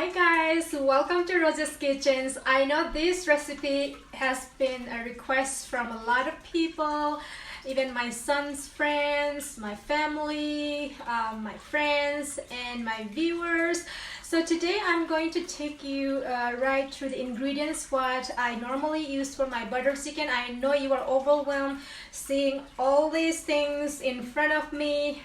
Hi guys, welcome to Rosa's Kitchens. I know this recipe has been a request from a lot of people, even my son's friends, my family, my friends and my viewers. So today I'm going to take you right through the ingredients what I normally use for my butter chicken. I know you are overwhelmed seeing all these things in front of me.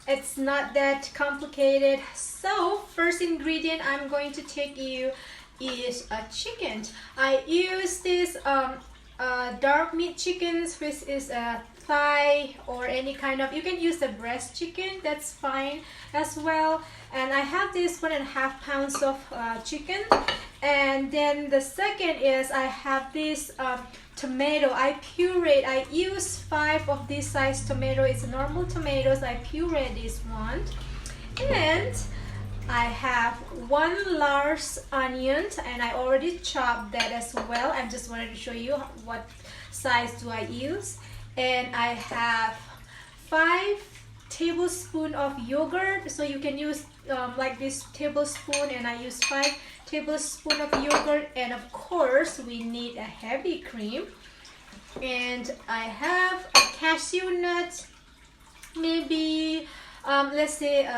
It's not that complicated. So first ingredient I'm going to take you is a chicken. I use this dark meat chickens, which is a thigh or any kind of, you can use a breast chicken, that's fine as well. And I have this 1.5 pounds of chicken. And then the second is I have this tomato. I pureed. I use 5 of this size tomato. It's normal tomatoes. I pureed this one. And I have 1 large onion, and I already chopped that as well. I just wanted to show you what size do I use. And I have 5 tablespoons of yogurt, so you can use like this tablespoon, and I use 5 tablespoons of yogurt. And of course we need a heavy cream. And I have a cashew nut, maybe let's say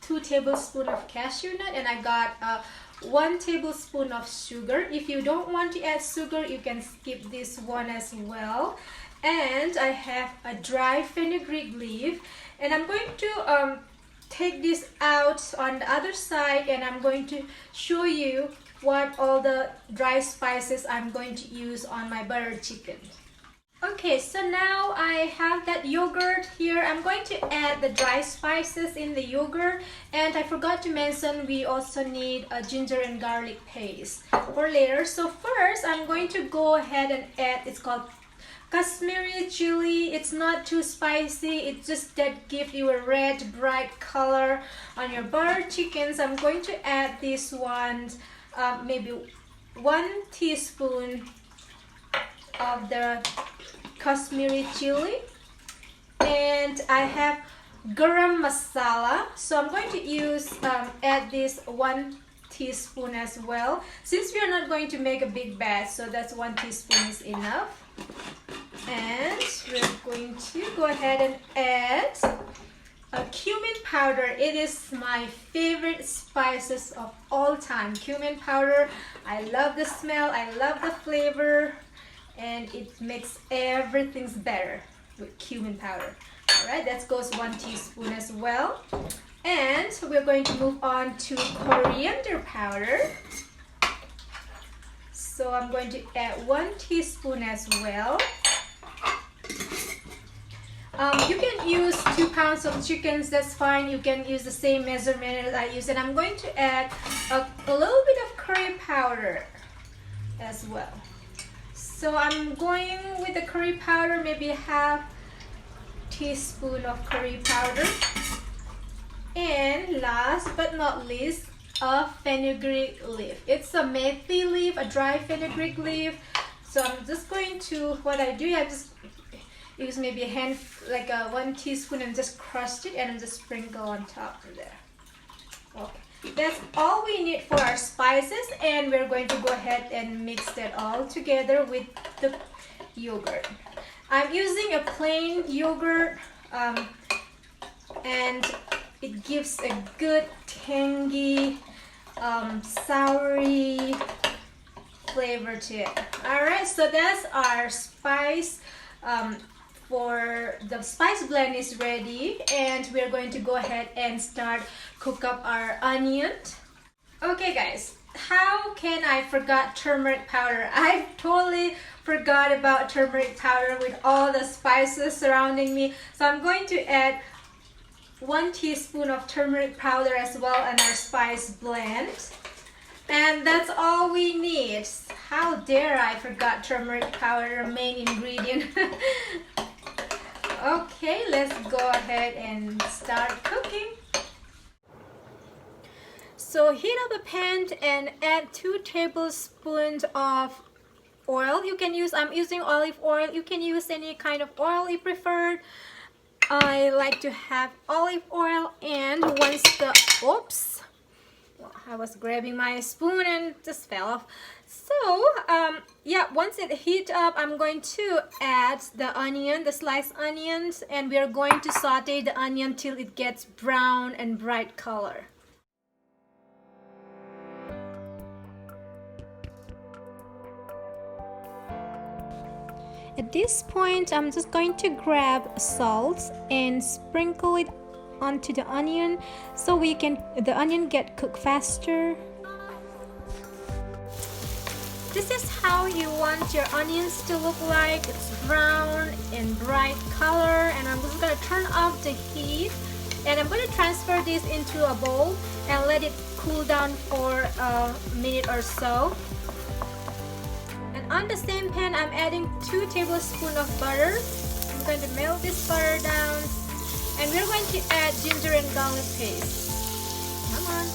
2 tablespoons of cashew nut, and I got 1 tablespoon of sugar. If you don't want to add sugar, you can skip this one as well. And I have a dry fenugreek leaf, and I'm going to take this out on the other side, and I'm going to show you what all the dry spices I'm going to use on my butter chicken. Okay, so now I have that yogurt here. I'm going to add the dry spices in the yogurt, and I forgot to mention we also need a ginger and garlic paste for later. So first I'm going to go ahead and add, it's called Kashmiri chili. It's not too spicy, it's just that gives you a red bright color on your butter chickens. I'm going to add this one, maybe 1 teaspoon of the Kashmiri chili. And I have garam masala, so I'm going to use add this 1 teaspoon as well, since we are not going to make a big batch, so that's 1 teaspoon is enough. And we're going to go ahead and add a cumin powder. It is my favorite spices of all time. Cumin powder, I love the smell, I love the flavor, and it makes everything better with cumin powder. Alright, that goes 1 teaspoon as well. And we're going to move on to coriander powder. So I'm going to add 1 teaspoon as well. You can use 2 pounds of chickens, that's fine. You can use the same measurement as I use. And I'm going to add a little bit of curry powder as well. So I'm going with the curry powder, maybe ½ teaspoon of curry powder. And last but not least, a fenugreek leaf. It's a methi leaf, a dry fenugreek leaf. So I'm just going to, what I do, I just use maybe a hand, like a 1 teaspoon, and just crush it and just sprinkle on top of there. Okay, that's all we need for our spices, and we're going to go ahead and mix that all together with the yogurt. I'm using a plain yogurt, and it gives a good tangy, soury flavor to it. Alright, so that's our spice. For the spice blend is ready, and we're going to go ahead and start cook up our onion. Okay guys, how can I forget turmeric powder? I totally forgot about turmeric powder with all the spices surrounding me. So I'm going to add 1 teaspoon of turmeric powder as well in our spice blend. And that's all we need. How dare I forgot turmeric powder, main ingredient. Okay, let's go ahead and start cooking. So heat up a pan and add 2 tablespoons of oil. You can use, I'm using olive oil. You can use any kind of oil you prefer. I like to have olive oil, and once the, oops, I was grabbing my spoon and just fell off. So yeah, once it heat up, I'm going to add the onion, the sliced onions, and we are going to saute the onion till it gets brown and bright color. At this point, I'm just going to grab salt and sprinkle it onto the onion so the onion get cooked faster. This is how you want your onions to look like. It's brown and bright color, and I'm just going to turn off the heat, and I'm going to transfer this into a bowl and let it cool down for a minute or so. And on the same pan, I'm adding 2 tablespoons of butter. I'm going to melt this butter down, and we're going to add ginger and garlic paste. Come on.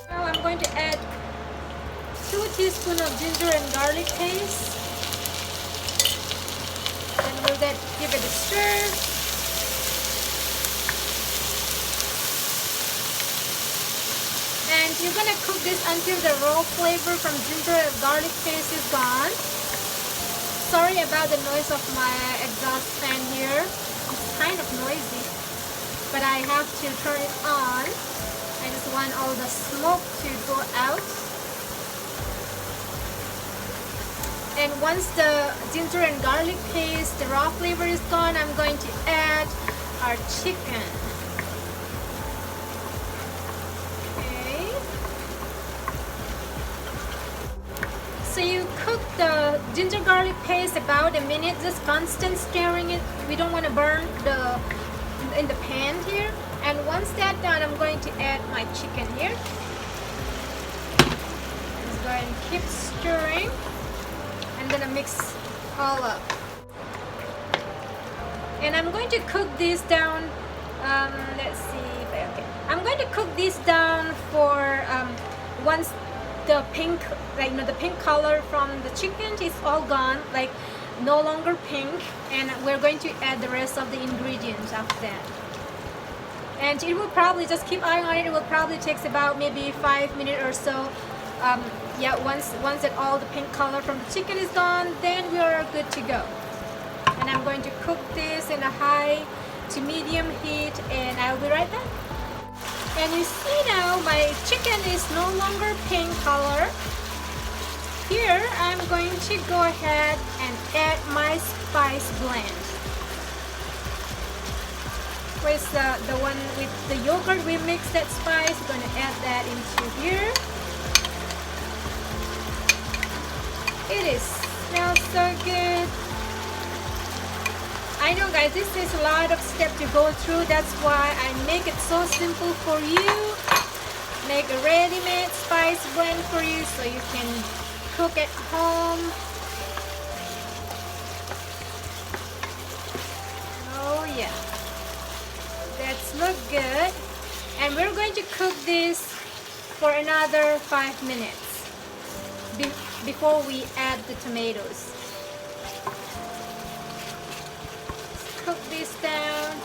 Now I'm going to add 2 teaspoons of ginger and garlic paste. And we'll then give it a stir. And you're gonna cook this until the raw flavor from ginger and garlic paste is gone. Sorry about the noise of my exhaust fan here. It's kind of noisy, but I have to turn it on. I just want all the smoke to go out. And once the ginger and garlic paste, the raw flavor is gone, I'm going to add our chicken. So you cook the ginger garlic paste about a minute, just constant stirring it. We don't want to burn in the pan here. And once that's done, I'm going to add my chicken here. Just go ahead and keep stirring. I'm gonna mix all up. And I'm going to cook this down. Let's see. Okay. I'm going to cook this down for once the pink, the pink color from the chicken is all gone, like no longer pink, and we're going to add the rest of the ingredients after that. And it will probably, just keep eyeing on it, it will probably takes about maybe 5 minutes or so. Yeah, once that all the pink color from the chicken is gone, then we are good to go. And I'm going to cook this in a high to medium heat, and I'll be right back. And you see now my chicken is no longer pink color. Here I'm going to go ahead and add my spice blend. With the one with the yogurt, we mix that spice. We're going to add that into here. It smells so good. I know guys, this is a lot of steps to go through. That's why I make it so simple for you. Make a ready-made spice blend for you so you can cook at home. Oh yeah, that's look good. And we're going to cook this for another 5 minutes before we add the tomatoes. Cook this down.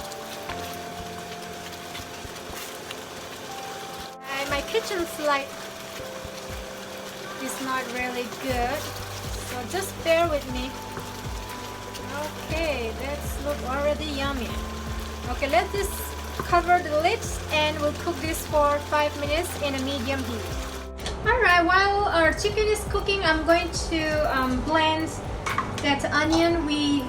And my kitchen light is not really good, so just bear with me. Okay, that's look already yummy. Okay, let this cover the lids and we'll cook this for 5 minutes in a medium heat. Alright, while our chicken is cooking, I'm going to blend that onion. We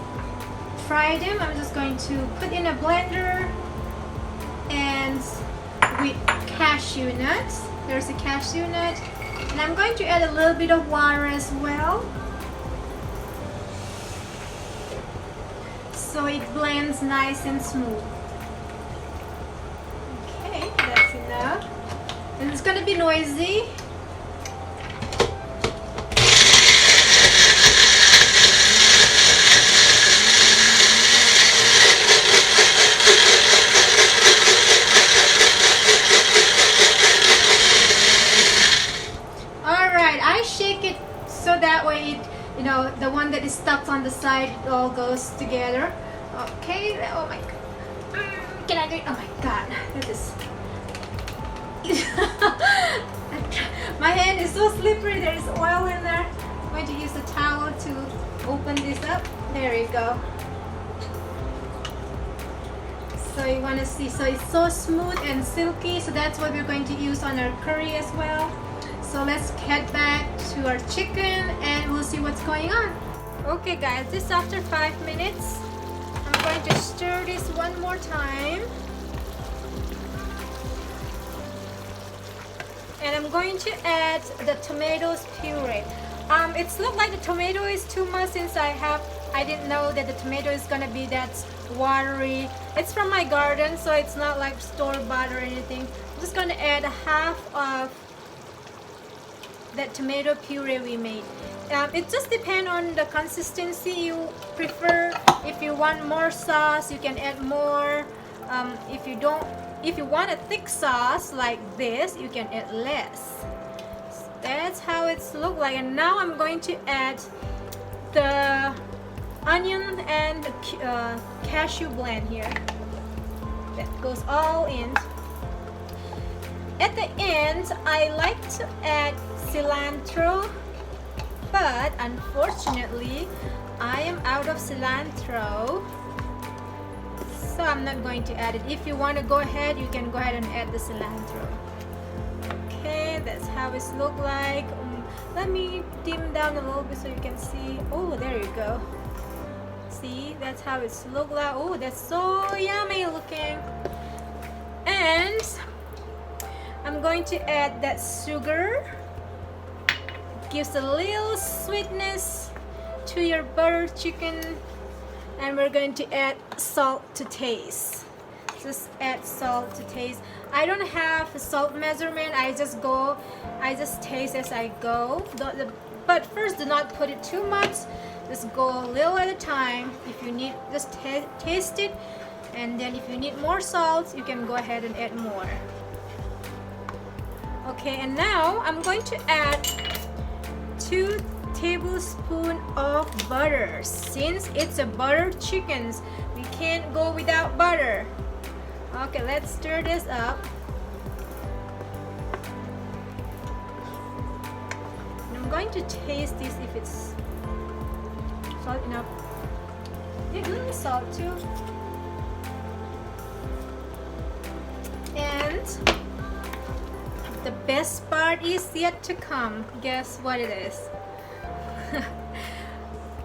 fried them. I'm just going to put in a blender, and with cashew nuts. There's a cashew nut, and I'm going to add a little bit of water as well, so it blends nice and smooth. Okay, that's enough. And it's going to be noisy. That way it, the one that is stuck on the side, it all goes together. Okay, oh my god. Can I do it? Oh my god, that is my hand is so slippery. There is oil in there. I'm going to use a towel to open this up. There you go. So you want to see, so it's so smooth and silky, so that's what we're going to use on our curry as well. So let's head back to our chicken and we'll see what's going on. Okay guys, this is after 5 minutes. I'm going to stir this one more time. And I'm going to add the tomatoes puree. It's looked like the tomato is too much since I didn't know that the tomato is gonna be that watery. It's from my garden, so it's not like store-bought or anything. I'm just gonna add half of that tomato puree we made. It just depends on the consistency you prefer. If you want more sauce, you can add more. If you want a thick sauce like this, you can add less. That's how it's look like. And now I'm going to add the onion and the cashew blend here. That goes all in. At the end, I like to add cilantro, but unfortunately, I am out of cilantro, so I'm not going to add it. If you want to go ahead, you can go ahead and add the cilantro. Okay, that's how it looks like. Let me dim down a little bit so you can see. Oh, there you go. See, that's how it looks like. Oh, that's so yummy looking. And I'm going to add that sugar. It gives a little sweetness to your butter chicken. And we're going to add salt to taste. Just add salt to taste. I don't have a salt measurement. I just taste as I go. But first, do not put it too much. Just go a little at a time. If you need, just taste it. And then if you need more salt, you can go ahead and add more. Okay, and now I'm going to add 2 tablespoons of butter. Since it's a butter chicken, we can't go without butter. Okay, let's stir this up. And I'm going to taste this if it's salt enough. Yeah, a little salt too. And the best part is yet to come. Guess what it is?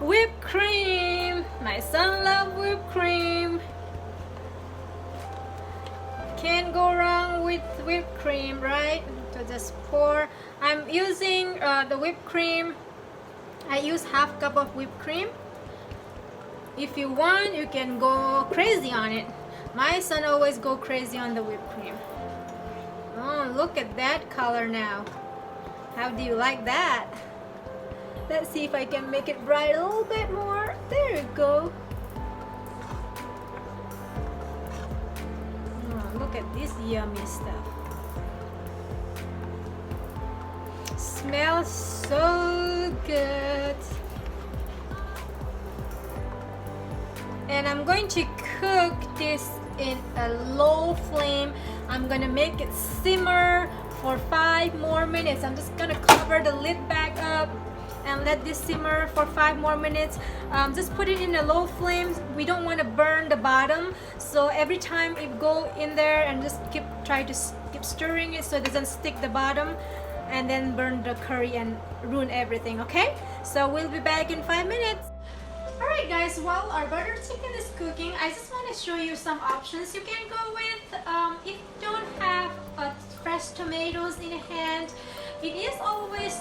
Whipped cream. My son loves whipped cream. Can't go wrong with whipped cream, right? So just pour. I'm using the whipped cream. I use half cup of whipped cream. If you want, you can go crazy on it. My son always go crazy on the whipped cream. Oh, look at that color now. How do you like that? Let's see if I can make it bright a little bit more. There you go. Oh, look at this yummy stuff. Smells so good. And I'm going to cook this in a low flame. I'm gonna make it simmer for 5 more minutes. I'm just gonna cover the lid back up and let this simmer for 5 more minutes. Just put it in a low flame. We don't want to burn the bottom, so every time you go in there and just try to keep stirring it so it doesn't stick the bottom and then burn the curry and ruin everything. Okay, so we'll be back in 5 minutes. Alright guys, while our butter chicken is cooking, I just want to show you some options you can go with. If you don't have fresh tomatoes in hand, it is always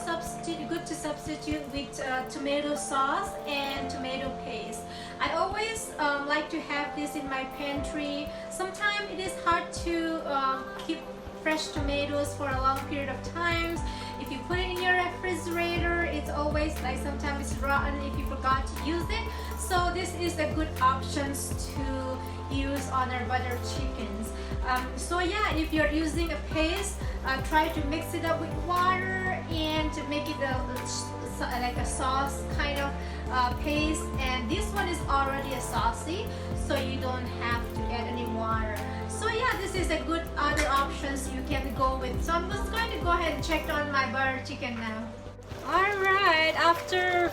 good to substitute with tomato sauce and tomato paste. I always like to have this in my pantry. Sometimes it is hard to keep fresh tomatoes for a long period of time. If you put it in your refrigerator, it's always like sometimes it's rotten if you forgot to use it. So this is a good option to use on our butter chickens. So yeah, if you're using a paste, try to mix it up with water and to make it like a sauce kind of paste, and this one is already a saucy, so you don't have to add any water. So yeah, this is a good other options you can go with. So I'm just going to go ahead and check on my butter chicken now. Alright, after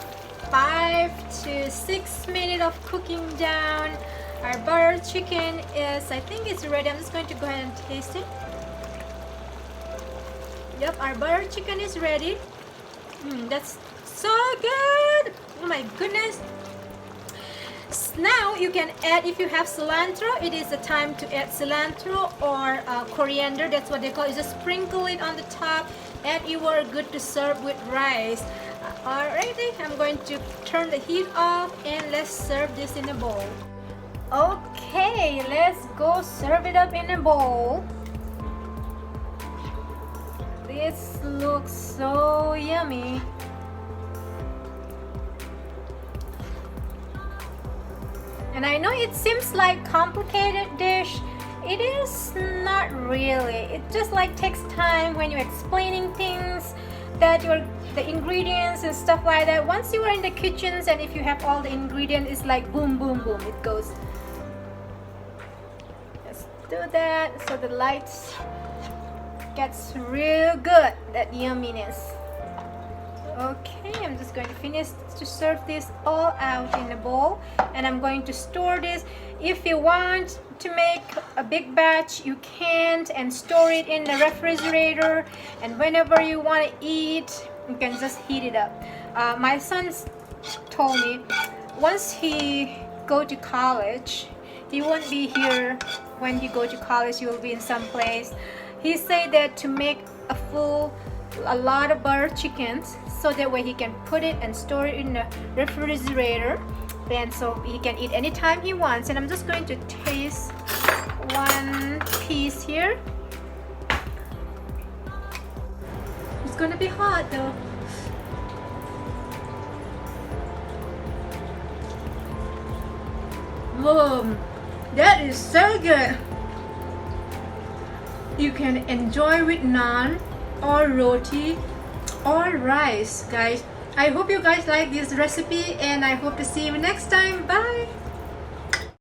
5 to 6 minutes of cooking down, our butter chicken is, I think it's ready. I'm just going to go ahead and taste it. Yep, our butter chicken is ready. That's so good. Oh my goodness. Now you can add, if you have cilantro, it is the time to add cilantro or coriander. That's what they call it. Just sprinkle it on the top and you are good to serve with rice. Alrighty, I'm going to turn the heat off and let's serve this in a bowl. Okay, let's go serve it up in a bowl. This looks so yummy. And I know it seems like complicated dish. It is not really. It just like takes time when you're explaining things, that the ingredients and stuff like that. Once you are in the kitchens and if you have all the ingredients, it's like boom, boom, boom. It goes. Let's do that so the lights gets real good. That yumminess. Okay, I'm just going to finish to serve this all out in a bowl, and I'm going to store this. If you want to make a big batch, you can, and store it in the refrigerator, and whenever you want to eat, you can just heat it up. My son told me once he go to college, he won't be here. When he go to college, he will be in some place. He said that to make a lot of butter chickens, so that way he can put it and store it in the refrigerator, and so he can eat anytime he wants. And I'm just going to taste one piece here. It's gonna be hot though. Whoa, that is so good. You can enjoy with naan or roti or rice, guys. I hope you guys like this recipe, and I hope to see you next time. Bye.